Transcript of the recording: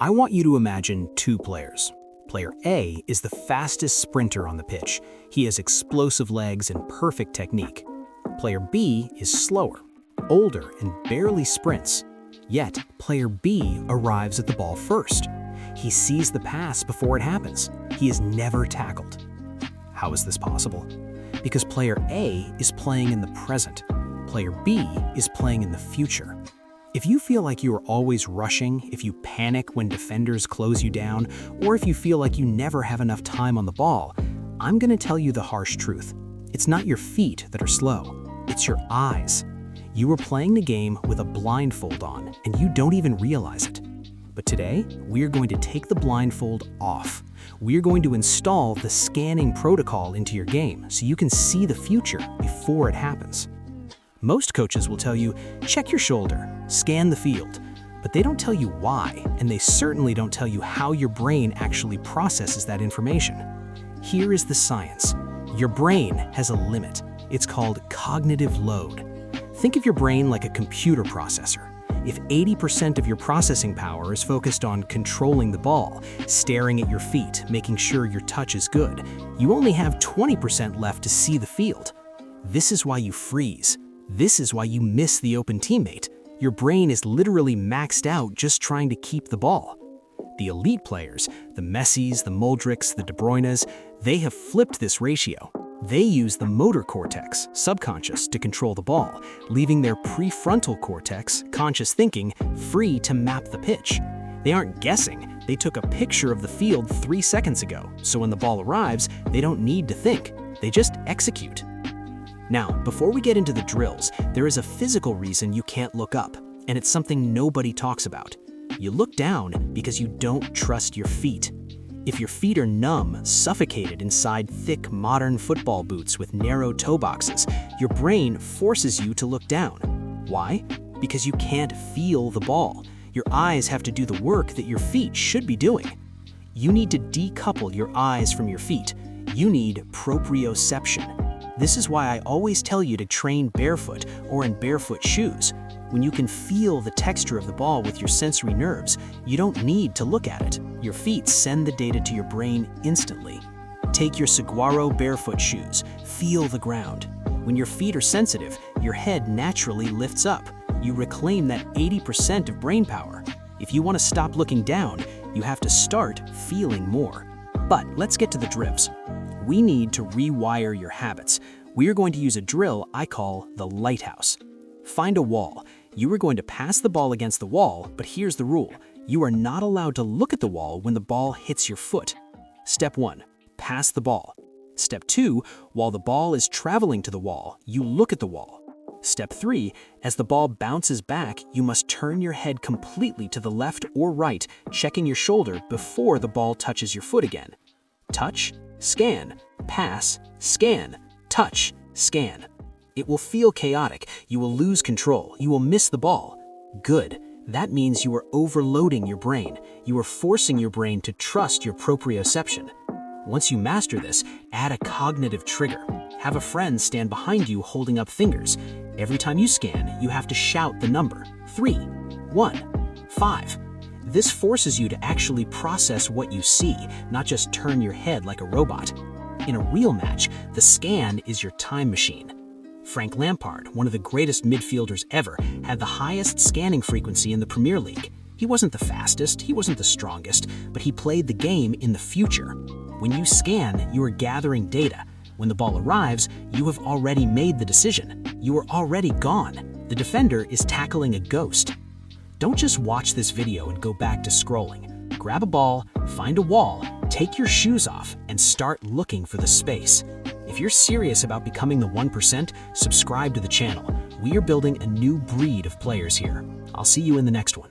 I want you to imagine two players. Player A is the fastest sprinter on the pitch. He has explosive legs and perfect technique. Player B is slower, older, and barely sprints. Yet, player B arrives at the ball first. He sees the pass before it happens. He is never tackled. How is this possible? Because player A is playing in the present. Player B is playing in the future. If you feel like you are always rushing, if you panic when defenders close you down, or if you feel like you never have enough time on the ball, I'm going to tell you the harsh truth. It's not your feet that are slow, it's your eyes. You are playing the game with a blindfold on, and you don't even realize it. But today, we're going to take the blindfold off. We're going to install the scanning protocol into your game so you can see the future before it happens. Most coaches will tell you, check your shoulder, scan the field, but they don't tell you why, and they certainly don't tell you how your brain actually processes that information. Here is the science. Your brain has a limit. It's called cognitive load. Think of your brain like a computer processor. If 80% of your processing power is focused on controlling the ball, staring at your feet, making sure your touch is good, you only have 20% left to see the field. This is why you freeze. This is why you miss the open teammate. Your brain is literally maxed out just trying to keep the ball. The elite players, the Messis, the Modrics, the De Bruynes, they have flipped this ratio. They use the motor cortex, subconscious, to control the ball, leaving their prefrontal cortex, conscious thinking, free to map the pitch. They aren't guessing. They took a picture of the field 3 seconds ago, so when the ball arrives, they don't need to think. They just execute. Now, before we get into the drills, there is a physical reason you can't look up, and it's something nobody talks about. You look down because you don't trust your feet. If your feet are numb, suffocated inside thick modern football boots with narrow toe boxes, your brain forces you to look down. Why? Because you can't feel the ball. Your eyes have to do the work that your feet should be doing. You need to decouple your eyes from your feet. You need proprioception. This is why I always tell you to train barefoot or in barefoot shoes. When you can feel the texture of the ball with your sensory nerves, you don't need to look at it. Your feet send the data to your brain instantly. Take your Saguaro barefoot shoes. Feel the ground. When your feet are sensitive, your head naturally lifts up. You reclaim that 80% of brain power. If you want to stop looking down, you have to start feeling more. But let's get to the drills. We need to rewire your habits. We are going to use a drill I call the lighthouse. Find a wall. You are going to pass the ball against the wall, but here's the rule. You are not allowed to look at the wall when the ball hits your foot. Step 1, pass the ball. Step 2, while the ball is traveling to the wall, you look at the wall. Step 3, as the ball bounces back, you must turn your head completely to the left or right, checking your shoulder before the ball touches your foot again. Touch, scan, pass, scan, touch, scan. It will feel chaotic. You will lose control. You will miss the ball. Good. That means you are overloading your brain. You are forcing your brain to trust your proprioception. Once you master this, add a cognitive trigger. Have a friend stand behind you holding up fingers. Every time you scan, you have to shout the number 3, 1, 5. This forces you to actually process what you see, not just turn your head like a robot. In a real match, the scan is your time machine. Frank Lampard, one of the greatest midfielders ever, had the highest scanning frequency in the Premier League. He wasn't the fastest, he wasn't the strongest, but he played the game in the future. When you scan, you are gathering data. When the ball arrives, you have already made the decision. You are already gone. The defender is tackling a ghost. Don't just watch this video and go back to scrolling. Grab a ball, find a wall, take your shoes off, and start looking for the space. If you're serious about becoming the 1%, subscribe to the channel. We are building a new breed of players here. I'll see you in the next one.